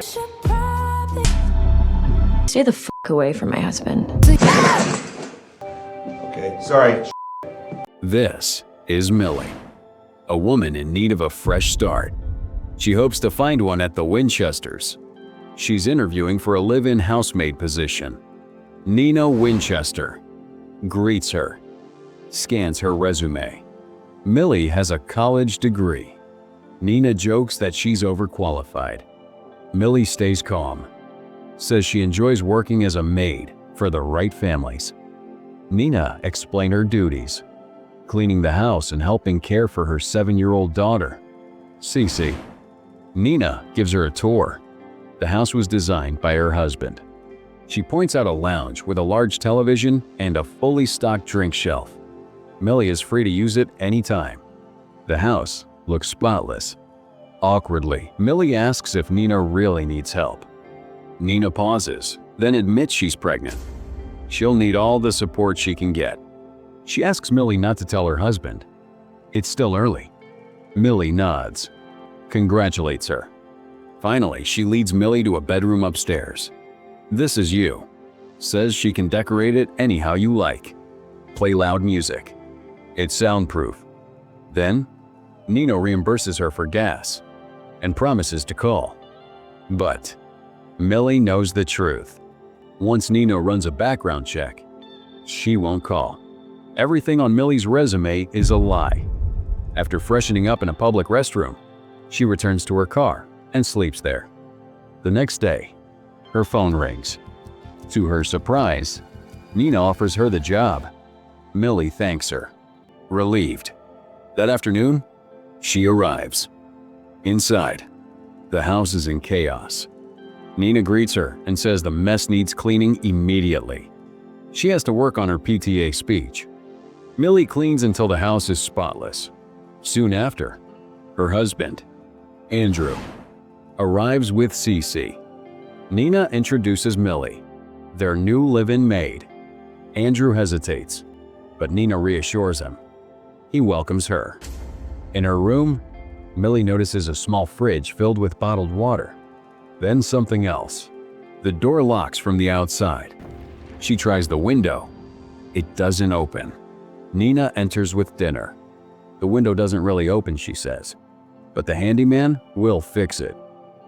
Stay the fuck away from my husband. Okay, sorry. This is Millie, a woman in need of a fresh start. She hopes to find one at the Winchesters. She's interviewing for a live-in housemaid position. Nina Winchester greets her, scans her resume. Millie has a college degree. Nina jokes that she's overqualified. Millie stays calm, says she enjoys working as a maid for the right families. Nina explains her duties, cleaning the house and helping care for her 7-year-old daughter, Cece. Nina gives her a tour. The house was designed by her husband. She points out a lounge with a large television and a fully stocked drink shelf. Millie is free to use it anytime. The house looks spotless. Awkwardly, Millie asks if Nina really needs help. Nina pauses, then admits she's pregnant. She'll need all the support she can get. She asks Millie not to tell her husband. It's still early. Millie nods, congratulates her. Finally, she leads Millie to a bedroom upstairs. "This is you," says she can decorate it anyhow you like. Play loud music. It's soundproof. Then, Nina reimburses her for gas and promises to call. But Millie knows the truth. Once Nina runs a background check, she won't call. Everything on Millie's resume is a lie. After freshening up in a public restroom, she returns to her car and sleeps there. The next day, her phone rings. To her surprise, Nina offers her the job. Millie thanks her, relieved. That afternoon, she arrives. Inside, the house is in chaos. Nina greets her and says the mess needs cleaning immediately. She has to work on her PTA speech. Millie cleans until the house is spotless. Soon after, her husband, Andrew, arrives with Cece. Nina introduces Millie, their new live-in maid. Andrew hesitates, but Nina reassures him. He welcomes her. In her room, Millie notices a small fridge filled with bottled water. Then something else. The door locks from the outside. She tries the window. It doesn't open. Nina enters with dinner. The window doesn't really open, she says, but the handyman will fix it.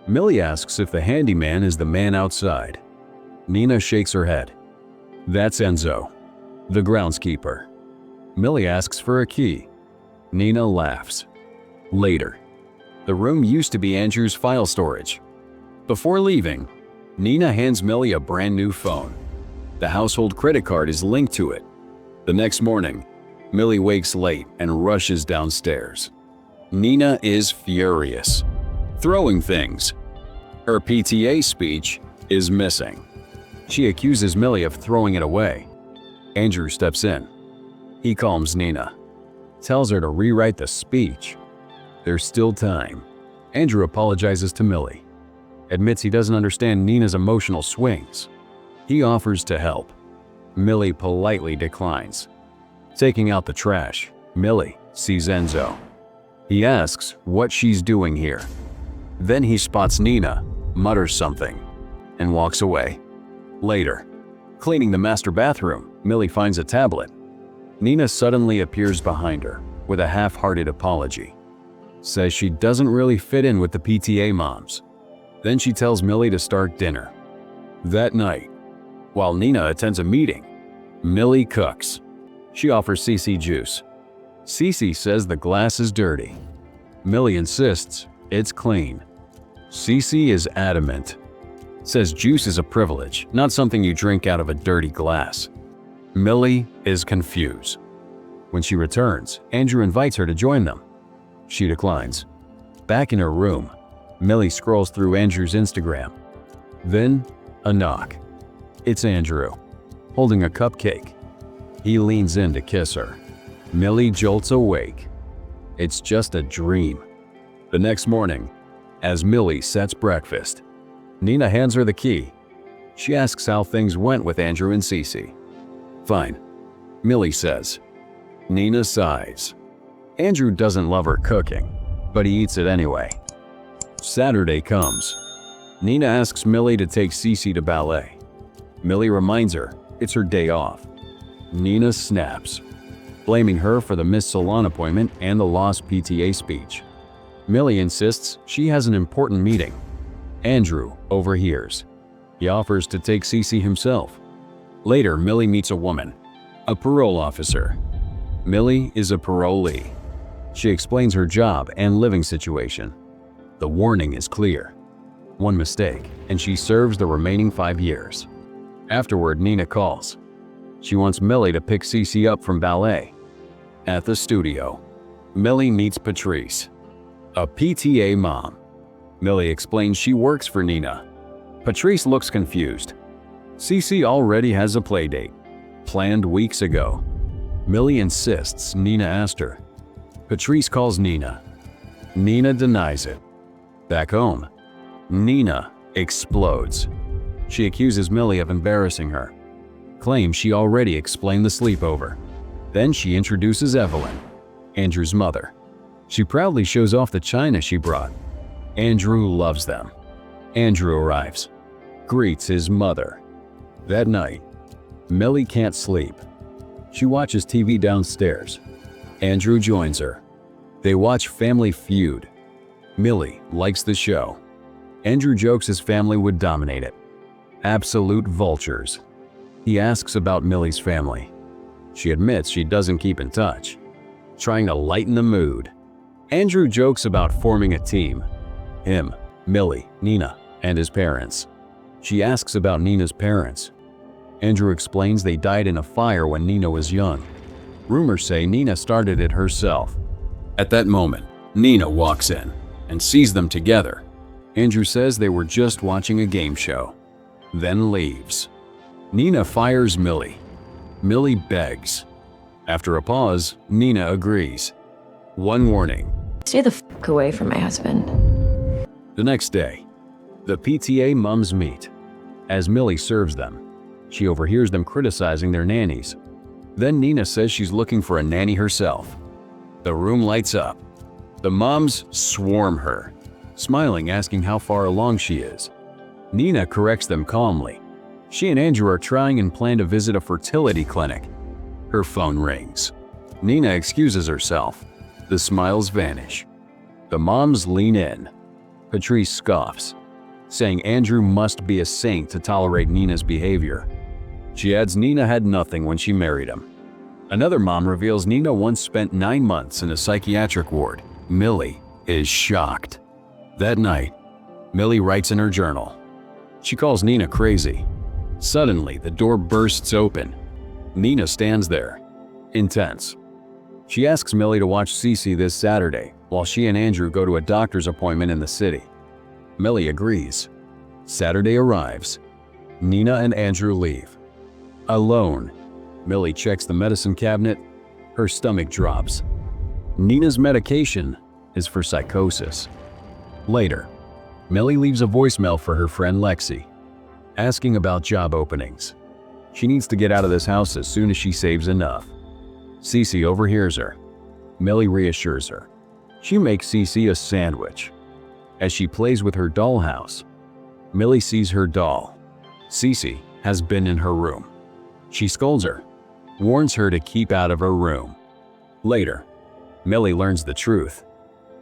Millie asks if the handyman is the man outside. Nina shakes her head. That's Enzo, the groundskeeper. Millie asks for a key. Nina laughs. Later, the room used to be Andrew's file storage. Before leaving, Nina hands Millie a brand new phone. The household credit card is linked to it. The next morning, Millie wakes late and rushes downstairs. Nina is furious, throwing things. Her PTA speech is missing. She accuses Millie of throwing it away. Andrew steps in. He calms Nina, tells her to rewrite the speech. There's still time. Andrew apologizes to Millie, admits he doesn't understand Nina's emotional swings. He offers to help. Millie politely declines. Taking out the trash, Millie sees Enzo. He asks what she's doing here. Then he spots Nina, mutters something, and walks away. Later, cleaning the master bathroom, Millie finds a tablet. Nina suddenly appears behind her with a half-hearted apology. Says she doesn't really fit in with the PTA moms. Then she tells Millie to start dinner. That night, while Nina attends a meeting, Millie cooks. She offers Cece juice. Cece says the glass is dirty. Millie insists it's clean. Cece is adamant. Says juice is a privilege, not something you drink out of a dirty glass. Millie is confused. When she returns, Andrew invites her to join them. She declines. Back in her room, Millie scrolls through Andrew's Instagram. Then, a knock. It's Andrew, holding a cupcake. He leans in to kiss her. Millie jolts awake. It's just a dream. The next morning, as Millie sets breakfast, Nina hands her the key. She asks how things went with Andrew and Cece. Fine, Millie says. Nina sighs. Andrew doesn't love her cooking, but he eats it anyway. Saturday comes. Nina asks Millie to take Cece to ballet. Millie reminds her it's her day off. Nina snaps, blaming her for the missed salon appointment and the lost PTA speech. Millie insists she has an important meeting. Andrew overhears. He offers to take Cece himself. Later, Millie meets a woman, a parole officer. Millie is a parolee. She explains her job and living situation. The warning is clear. One mistake, and she serves the remaining 5 years. Afterward, Nina calls. She wants Millie to pick Cece up from ballet. At the studio, Millie meets Patrice, a PTA mom. Millie explains she works for Nina. Patrice looks confused. Cece already has a playdate, planned weeks ago. Millie insists Nina asked her. Patrice calls Nina. Nina denies it. Back home, Nina explodes. She accuses Millie of embarrassing her, claims she already explained the sleepover. Then she introduces Evelyn, Andrew's mother. She proudly shows off the china she brought. Andrew loves them. Andrew arrives, greets his mother. That night, Millie can't sleep. She watches TV downstairs. Andrew joins her. They watch Family Feud. Millie likes the show. Andrew jokes his family would dominate it. Absolute vultures. He asks about Millie's family. She admits she doesn't keep in touch, trying to lighten the mood. Andrew jokes about forming a team. Him, Millie, Nina, and his parents. She asks about Nina's parents. Andrew explains they died in a fire when Nina was young. Rumors say Nina started it herself. At that moment, Nina walks in and sees them together. Andrew says they were just watching a game show, then leaves. Nina fires Millie. Millie begs. After a pause, Nina agrees. One warning. Stay the fuck away from my husband. The next day, the PTA mums meet. As Millie serves them, she overhears them criticizing their nannies. Then Nina says she's looking for a nanny herself. The room lights up. The moms swarm her, smiling, asking how far along she is. Nina corrects them calmly. She and Andrew are trying and plan to visit a fertility clinic. Her phone rings. Nina excuses herself. The smiles vanish. The moms lean in. Patrice scoffs, saying Andrew must be a saint to tolerate Nina's behavior. She adds Nina had nothing when she married him. Another mom reveals Nina once spent 9 months in a psychiatric ward. Millie is shocked. That night, Millie writes in her journal. She calls Nina crazy. Suddenly, the door bursts open. Nina stands there, intense. She asks Millie to watch Cece this Saturday while she and Andrew go to a doctor's appointment in the city. Millie agrees. Saturday arrives. Nina and Andrew leave. Alone, Millie checks the medicine cabinet. Her stomach drops. Nina's medication is for psychosis. Later, Millie leaves a voicemail for her friend Lexi, asking about job openings. She needs to get out of this house as soon as she saves enough. Cece overhears her. Millie reassures her. She makes Cece a sandwich. As she plays with her dollhouse, Millie sees her doll. Cece has been in her room. She scolds her, warns her to keep out of her room. Later, Millie learns the truth.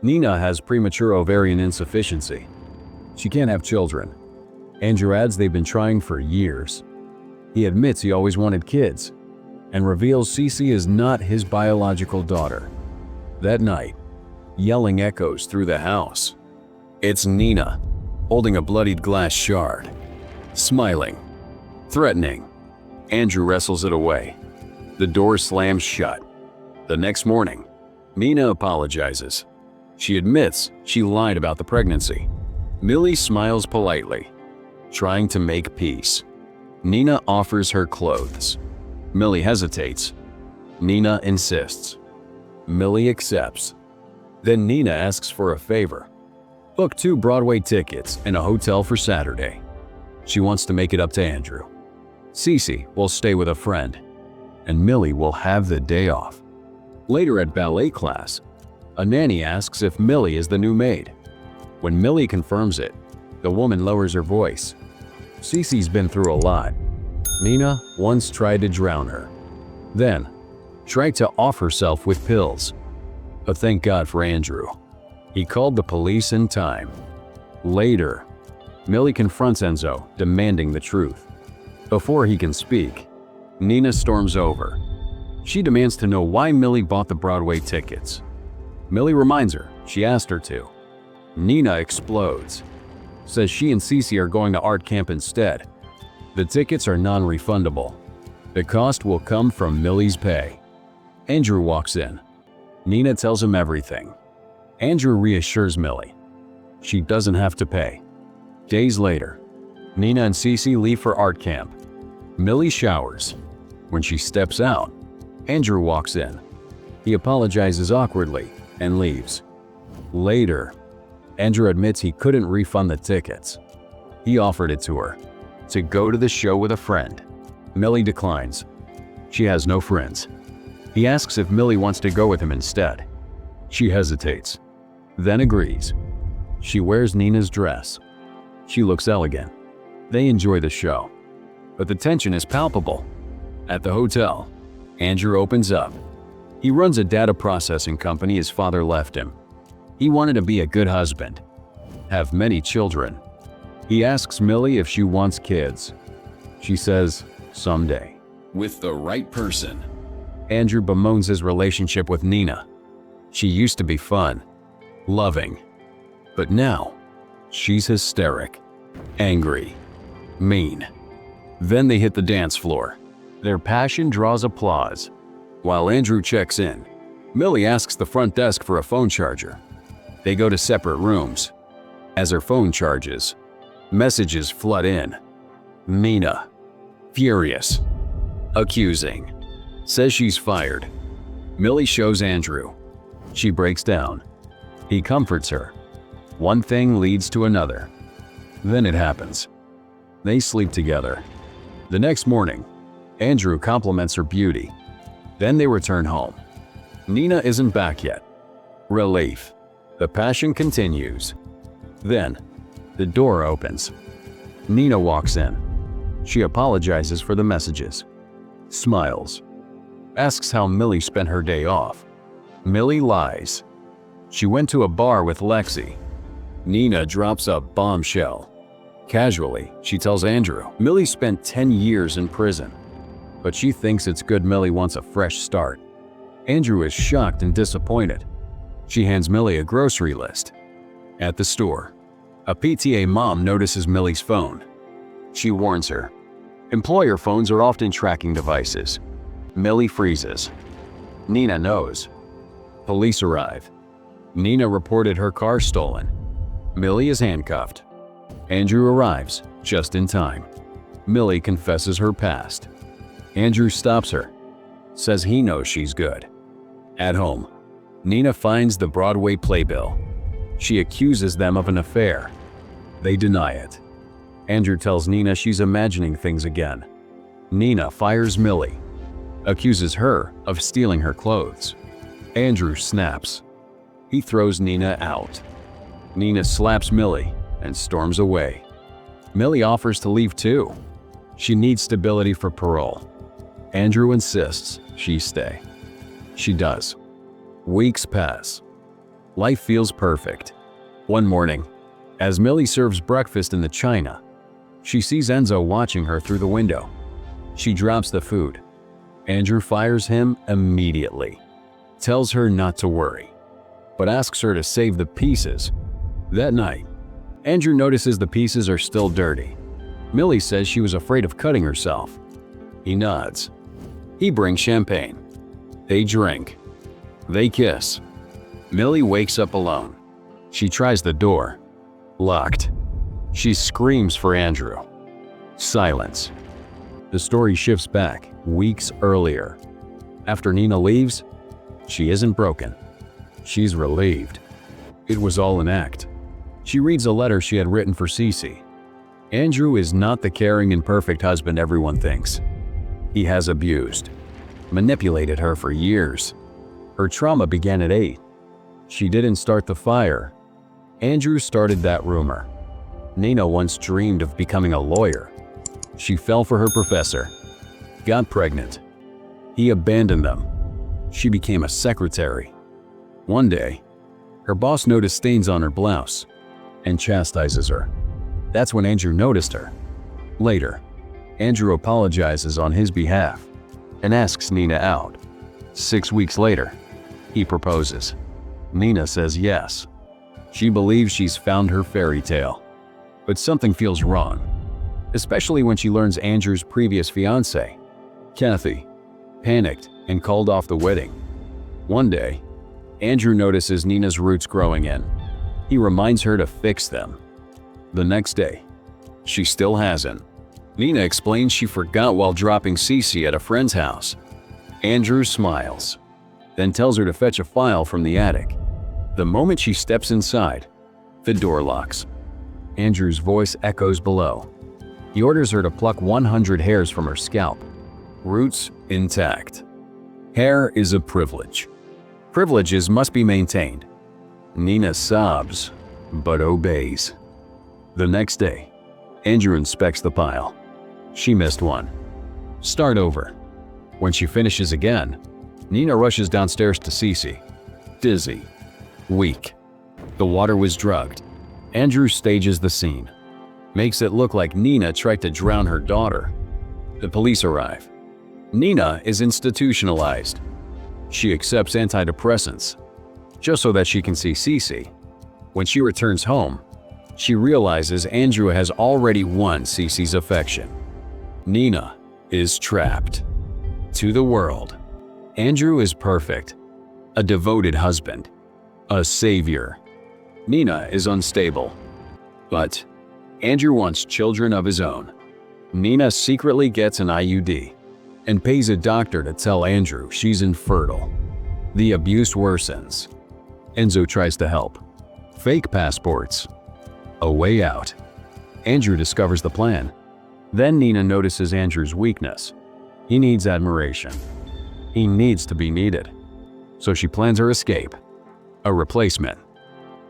Nina has premature ovarian insufficiency. She can't have children. Andrew adds they've been trying for years. He admits he always wanted kids and reveals Cece is not his biological daughter. That night, yelling echoes through the house. It's Nina, holding a bloodied glass shard, smiling, threatening. Andrew wrestles it away. The door slams shut. The next morning, Nina apologizes. She admits she lied about the pregnancy. Millie smiles politely, trying to make peace. Nina offers her clothes. Millie hesitates. Nina insists. Millie accepts. Then Nina asks for a favor. Book 2 Broadway tickets and a hotel for Saturday. She wants to make it up to Andrew. Cece will stay with a friend, and Millie will have the day off. Later at ballet class, a nanny asks if Millie is the new maid. When Millie confirms it, The woman lowers her voice. Cece's been through a lot. Nina once tried to drown her. Then, tried to off herself with pills. But thank God for Andrew. He called the police in time. Later, Millie confronts Enzo, demanding the truth. Before he can speak, Nina storms over. She demands to know why Millie bought the Broadway tickets. Millie reminds her she asked her to. Nina explodes. Says she and Cece are going to art camp instead. The tickets are non-refundable. The cost will come from Millie's pay. Andrew walks in. Nina tells him everything. Andrew reassures Millie. She doesn't have to pay. Days later, Nina and Cece leave for art camp. Millie showers. When she steps out, Andrew walks in. He apologizes awkwardly and leaves. Later, Andrew admits he couldn't refund the tickets. He offered it to her, to go to the show with a friend. Millie declines. She has no friends. He asks if Millie wants to go with him instead. She hesitates, then agrees. She wears Nina's dress. She looks elegant. They enjoy the show. But the tension is palpable. At the hotel, Andrew opens up. He runs a data processing company his father left him. He wanted to be a good husband, have many children. He asks Millie if she wants kids. She says, someday. With the right person. Andrew bemoans his relationship with Nina. She used to be fun, loving. But now, she's hysteric, angry, mean. Then they hit the dance floor. Their passion draws applause. While Andrew checks in, Millie asks the front desk for a phone charger. They go to separate rooms. As her phone charges, messages flood in. Nina, furious, accusing, says she's fired. Millie shows Andrew. She breaks down. He comforts her. One thing leads to another. Then it happens. They sleep together. The next morning, Andrew compliments her beauty. Then they return home. Nina isn't back yet. Relief. The passion continues. Then, the door opens. Nina walks in. She apologizes for the messages. Smiles. Asks how Millie spent her day off. Millie lies. She went to a bar with Lexi. Nina drops a bombshell. Casually, she tells Andrew Millie spent 10 years in prison. But she thinks it's good Millie wants a fresh start. Andrew is shocked and disappointed. She hands Millie a grocery list. At the store, a PTA mom notices Millie's phone. She warns her. Employer phones are often tracking devices. Millie freezes. Nina knows. Police arrive. Nina reported her car stolen. Millie is handcuffed. Andrew arrives just in time. Millie confesses her past. Andrew stops her. Says he knows she's good. At home, Nina finds the Broadway playbill. She accuses them of an affair. They deny it. Andrew tells Nina she's imagining things again. Nina fires Millie, accuses her of stealing her clothes. Andrew snaps. He throws Nina out. Nina slaps Millie and storms away. Millie offers to leave too. She needs stability for parole. Andrew insists she stay. She does. Weeks pass. Life feels perfect. One morning, as Millie serves breakfast in the china, she sees Enzo watching her through the window. She drops the food. Andrew fires him immediately, tells her not to worry, but asks her to save the pieces. That night, Andrew notices the pieces are still dirty. Millie says she was afraid of cutting herself. He nods. He brings champagne. They drink. They kiss. Millie wakes up alone. She tries the door. Locked. She screams for Andrew. Silence. The story shifts back weeks earlier. After Nina leaves, she isn't broken. She's relieved. It was all an act. She reads a letter she had written for Cece. Andrew is not the caring and perfect husband everyone thinks. He has abused, manipulated her for years. Her trauma began at 8. She didn't start the fire. Andrew started that rumor. Nina once dreamed of becoming a lawyer. She fell for her professor, got pregnant. He abandoned them. She became a secretary. One day, her boss noticed stains on her blouse and chastises her. That's when Andrew noticed her. Later, Andrew apologizes on his behalf and asks Nina out. 6 weeks later, he proposes. Nina says yes. She believes she's found her fairy tale. But something feels wrong, especially when she learns Andrew's previous fiancée, Kathy, panicked and called off the wedding. One day, Andrew notices Nina's roots growing in. He reminds her to fix them. The next day, she still hasn't. Nina explains she forgot while dropping Cece at a friend's house. Andrew smiles, then tells her to fetch a file from the attic. The moment she steps inside, the door locks. Andrew's voice echoes below. He orders her to pluck 100 hairs from her scalp. Roots intact. Hair is a privilege. Privileges must be maintained. Nina sobs, but obeys. The next day, Andrew inspects the pile. She missed one. Start over. When she finishes again, Nina rushes downstairs to Cece. Dizzy. Weak. The water was drugged. Andrew stages the scene. Makes it look like Nina tried to drown her daughter. The police arrive. Nina is institutionalized. She accepts antidepressants, just so that she can see Cece. When she returns home, she realizes Andrew has already won Cece's affection. Nina is trapped. To the world, Andrew is perfect, a devoted husband, a savior. Nina is unstable, but Andrew wants children of his own. Nina secretly gets an IUD and pays a doctor to tell Andrew she's infertile. The abuse worsens. Enzo tries to help. Fake passports. A way out. Andrew discovers the plan. Then Nina notices Andrew's weakness. He needs admiration. He needs to be needed. So she plans her escape. A replacement.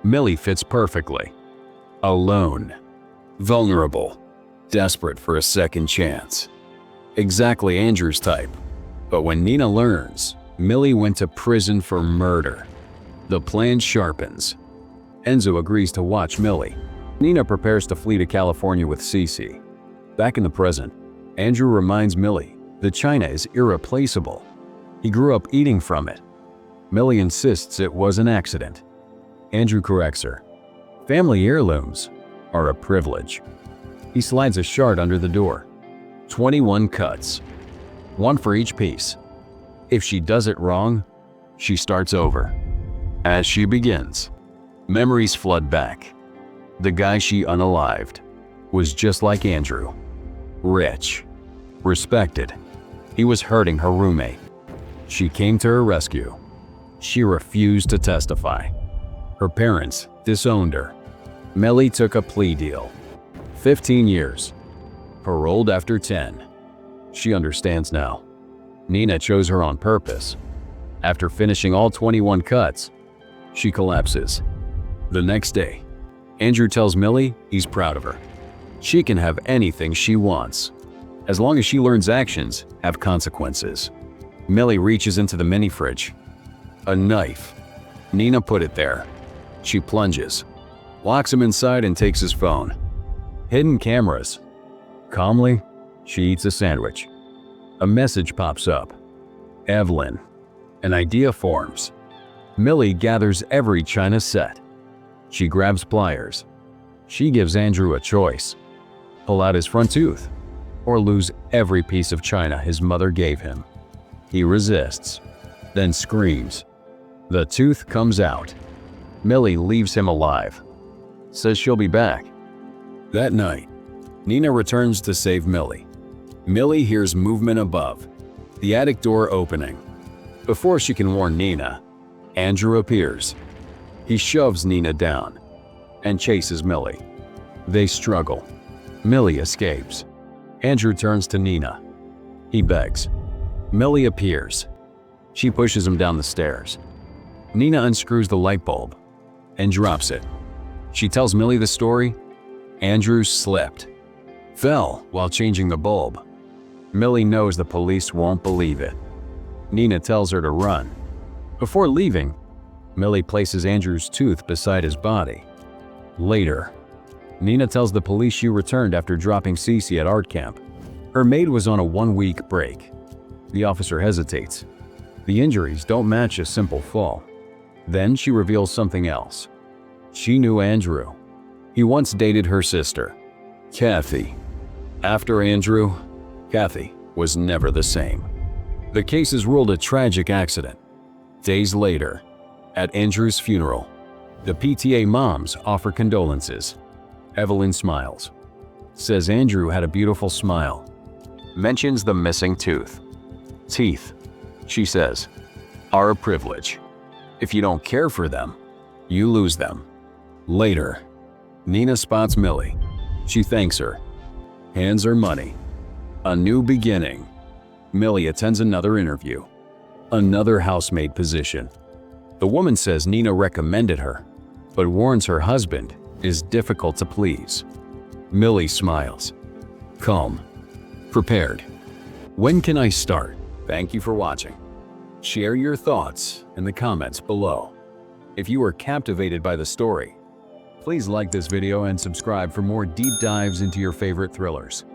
Millie fits perfectly. Alone. Vulnerable. Desperate for a second chance. Exactly Andrew's type. But when Nina learns Millie went to prison for murder, the plan sharpens. Enzo agrees to watch Millie. Nina prepares to flee to California with Cece. Back in the present, Andrew reminds Millie that China is irreplaceable. He grew up eating from it. Millie insists it was an accident. Andrew corrects her. Family heirlooms are a privilege. He slides a shard under the door. 21 cuts. One for each piece. If she does it wrong, she starts over. As she begins, memories flood back. The guy she unalived was just like Andrew. Rich. Respected. He was hurting her roommate. She came to her rescue. She refused to testify. Her parents disowned her. Millie took a plea deal. 15 years. Paroled after 10. She understands now. Nina chose her on purpose. After finishing all 21 cuts, she collapses. The next day, Andrew tells Millie he's proud of her. She can have anything she wants, as long as she learns actions have consequences. Millie reaches into the mini fridge. A knife. Nina put it there. She plunges, locks him inside and takes his phone. Hidden cameras. Calmly, she eats a sandwich. A message pops up. Evelyn. An idea forms. Millie gathers every china set. She grabs pliers. She gives Andrew a choice. Pull out his front tooth, or lose every piece of china his mother gave him. He resists, then screams. The tooth comes out. Millie leaves him alive. Says she'll be back. That night, Nina returns to save Millie. Millie hears movement above, the attic door opening. Before she can warn Nina, Andrew appears. He shoves Nina down and chases Millie. They struggle. Millie escapes. Andrew turns to Nina. He begs. Millie appears. She pushes him down the stairs. Nina unscrews the light bulb and drops it. She tells Millie the story. Andrew slipped, fell while changing the bulb. Millie knows the police won't believe it. Nina tells her to run. Before leaving, Millie places Andrew's tooth beside his body. Later, Nina tells the police she returned after dropping Cece at art camp. Her maid was on a 1-week break. The officer hesitates. The injuries don't match a simple fall. Then she reveals something else. She knew Andrew. He once dated her sister, Kathy. After Andrew, Kathy was never the same. The case is ruled a tragic accident. Days later, at Andrew's funeral, the PTA moms offer condolences. Evelyn smiles, says Andrew had a beautiful smile, mentions the missing tooth. Teeth, she says, are a privilege. If you don't care for them, you lose them. Later, Nina spots Millie. She thanks her, hands her money. A new beginning. Millie attends another interview, another housemaid position. The woman says Nina recommended her, but warns her husband is difficult to please. Millie smiles, calm, prepared. When can I start? Thank you for watching. Share your thoughts in the comments below. If you were captivated by the story, please like this video and subscribe for more deep dives into your favorite thrillers.